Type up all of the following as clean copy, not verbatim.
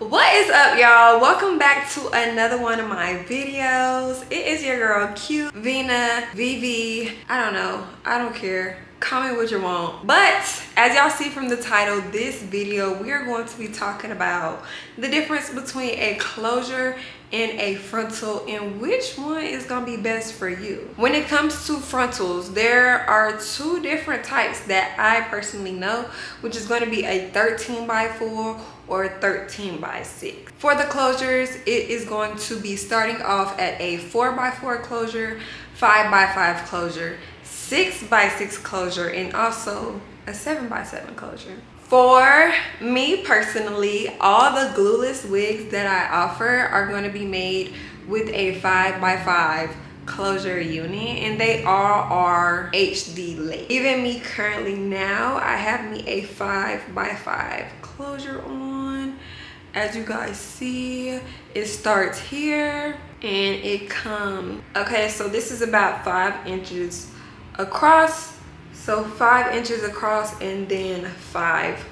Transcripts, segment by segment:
What is up, y'all? Welcome back to another one of my videos. It is your girl Q, Vina, VV. I don't know. I don't care. Comment what you want. But as y'all see from the title, this video we are going to be talking about the difference between a closure and a frontal and which one is going to be best for you. When it comes to frontals, there are two different types that I personally know, which is going to be a 13x4 or 13x6. For the closures, it is going to be starting off at a 4x4 closure, 5x5 closure, 6x6 closure, and also a 7x7 closure. For me personally, all the glueless wigs that I offer are going to be made with a 5x5 closure unit, and they all are HD lace. Even me currently now, I have me a 5x5 closure on. As you guys see, it starts here and it comes, okay, so this is about 5 inches across, so 5 inches across and then 5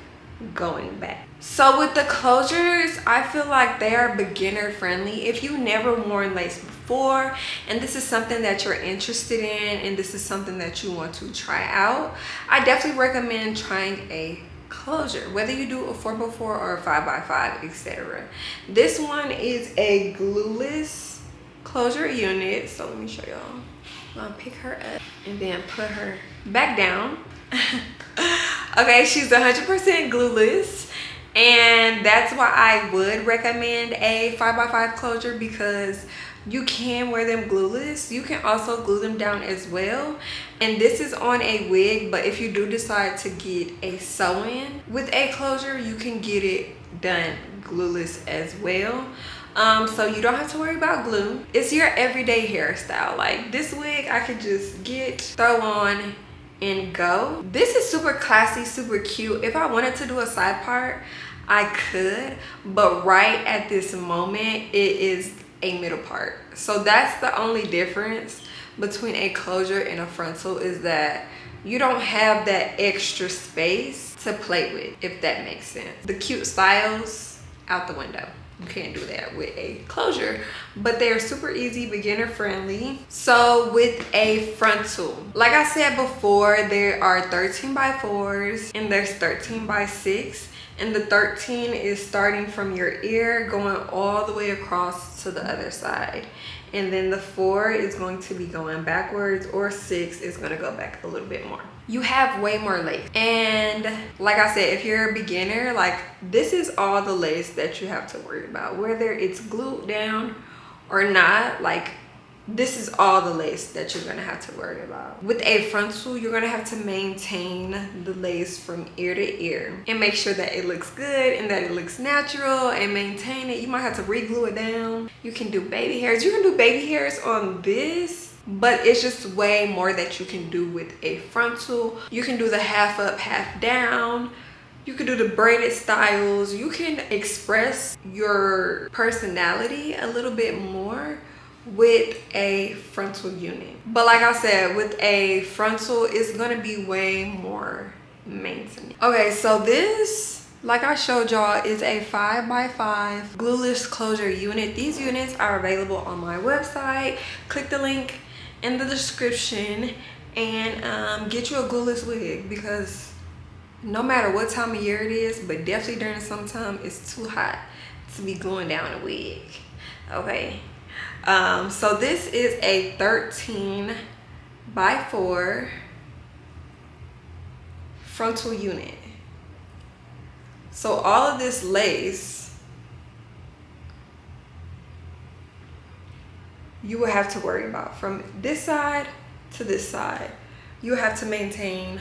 going back. So with the closures, I feel like they are beginner friendly. If you've never worn lace before and this is something that you're interested in and this is something that you want to try out, I definitely recommend trying a closure, whether you do a 4x4 or a 5x5, etc. This one is a glueless closure unit, so let me show y'all. I'm gonna pick her up and then put her back down. Okay, she's 100% glueless, and that's why I would recommend a 5x5 closure, because you can wear them glueless. You can also glue them down as well, and this is on a wig, but if you do decide to get a sew-in with a closure, you can get it done glueless as well. So you don't have to worry about glue. It's your everyday hairstyle. Like this wig I could just get, throw on and go. This is super classy, super cute. If I wanted to do a side part, I could, but right at this moment it is a middle part. So that's the only difference between a closure and a frontal, is that you don't have that extra space to play with, if that makes sense. The cute styles out the window. You can't do that with a closure, but they're super easy, beginner friendly. So with a frontal, like I said before, there are 13x4s and there's 13x6, and the 13 is starting from your ear going all the way across to the other side, and then the 4 is going to be going backwards, or 6 is going to go back a little bit more. You have way more lace, and like I said, if you're a beginner, like this is all the lace that you have to worry about, whether it's glued down or not. Like this is all the lace that you're gonna have to worry about. With a frontal, you're gonna have to maintain the lace from ear to ear and make sure that it looks good and that it looks natural, and maintain it. You might have to re-glue it down. You can do baby hairs. You can do baby hairs on this, but it's just way more that you can do with a frontal. You can do the half up, half down. You can do the braided styles. You can express your personality a little bit more with a frontal unit. But like I said, with a frontal, it's gonna be way more maintenance. Okay, so this, like I showed y'all, is a 5x5 glueless closure unit. These units are available on my website. Click the link in the description and get you a glueless wig, because no matter what time of year it is, but definitely during the summertime, it's too hot to be gluing down a wig. Okay, so this is a 13x4 frontal unit. So all of this lace, you will have to worry about from this side to this side. You have to maintain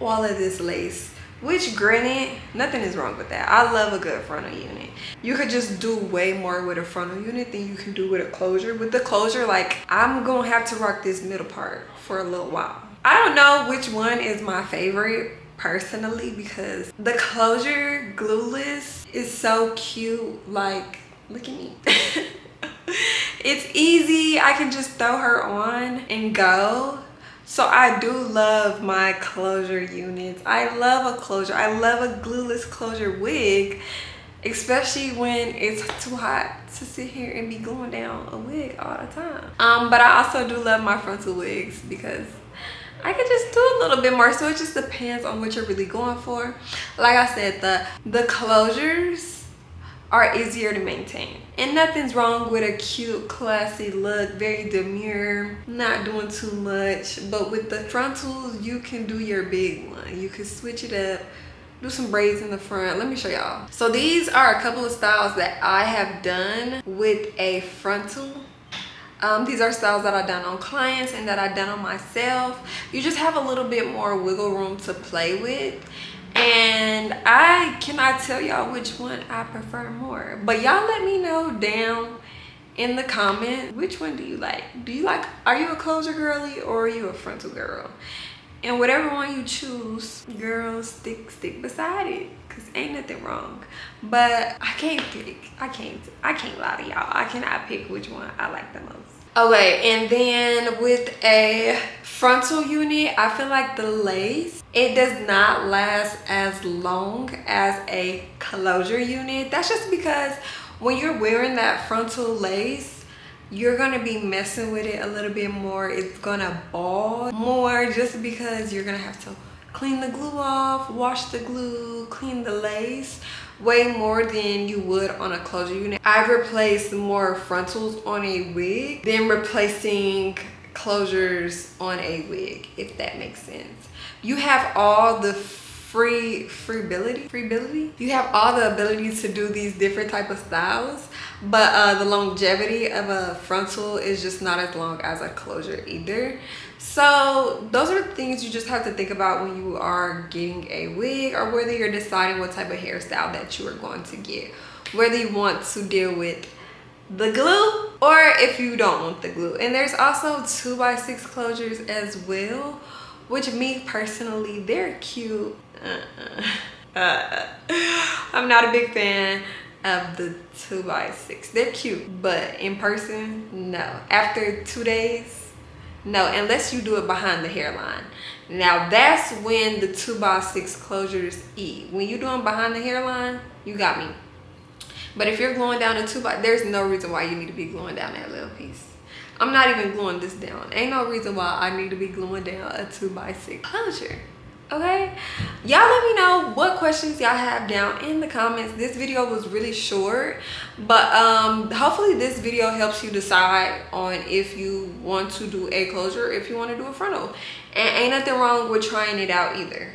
all of this lace, which granted, nothing is wrong with that. I love a good frontal unit. You could just do way more with a frontal unit than you can do with a closure. With the closure, like I'm gonna have to rock this middle part for a little while. I don't know which one is my favorite personally, because the closure glueless is so cute. Like, look at me. It's easy. I can just throw her on and go. So I do love my closure units. I love a closure. I love a glueless closure wig. especially when it's too hot to sit here and be gluing down a wig all the time. But I also do love my frontal wigs because I could just do a little bit more, so it just depends on what you're really going for. Like I said, the closures are easier to maintain, and nothing's wrong with a cute, classy look, very demure, not doing too much. But with the frontals, you can do your big one. You can switch it up, do some braids in the front. Let me show y'all. So these are a couple of styles that I have done with a frontal. These are styles that I've done on clients and that I've done on myself. You just have a little bit more wiggle room to play with. And I cannot tell y'all which one I prefer more. But y'all let me know down in the comments, which one do you like? Are you a closure girly or are you a frontal girl? And whatever one you choose, girl, stick beside it, because ain't nothing wrong. But I can't pick. I can't lie to y'all. I cannot pick which one I like the most. Okay, and then with a frontal unit, I feel like the lace, it does not last as long as a closure unit. That's just because when you're wearing that frontal lace, you're gonna be messing with it a little bit more. It's gonna ball more just because you're gonna have to clean the glue off, wash the glue, clean the lace way more than you would on a closure unit. I've replaced more frontals on a wig than replacing closures on a wig, if that makes sense. You have all the freeability. You have all the ability to do these different type of styles, but the longevity of a frontal is just not as long as a closure either. So those are things you just have to think about when you are getting a wig, or whether you're deciding what type of hairstyle that you are going to get, whether you want to deal with the glue or if you don't want the glue. And there's also 2x6 closures as well, which me personally, they're cute. I'm not a big fan of the 2x6. They're cute, but in person, no. After 2 days, no, unless you do it behind the hairline. Now that's when the 2x6 closures eat. When you do them behind the hairline, you got me. But if you're gluing down a 2x, there's no reason why you need to be gluing down that little piece. I'm not even gluing this down. Ain't no reason why I need to be gluing down a 2x6 closure. Okay, y'all let me know what questions y'all have down in the comments. This video was really short, but hopefully this video helps you decide on if you want to do a closure, if you want to do a frontal. And ain't nothing wrong with trying it out either.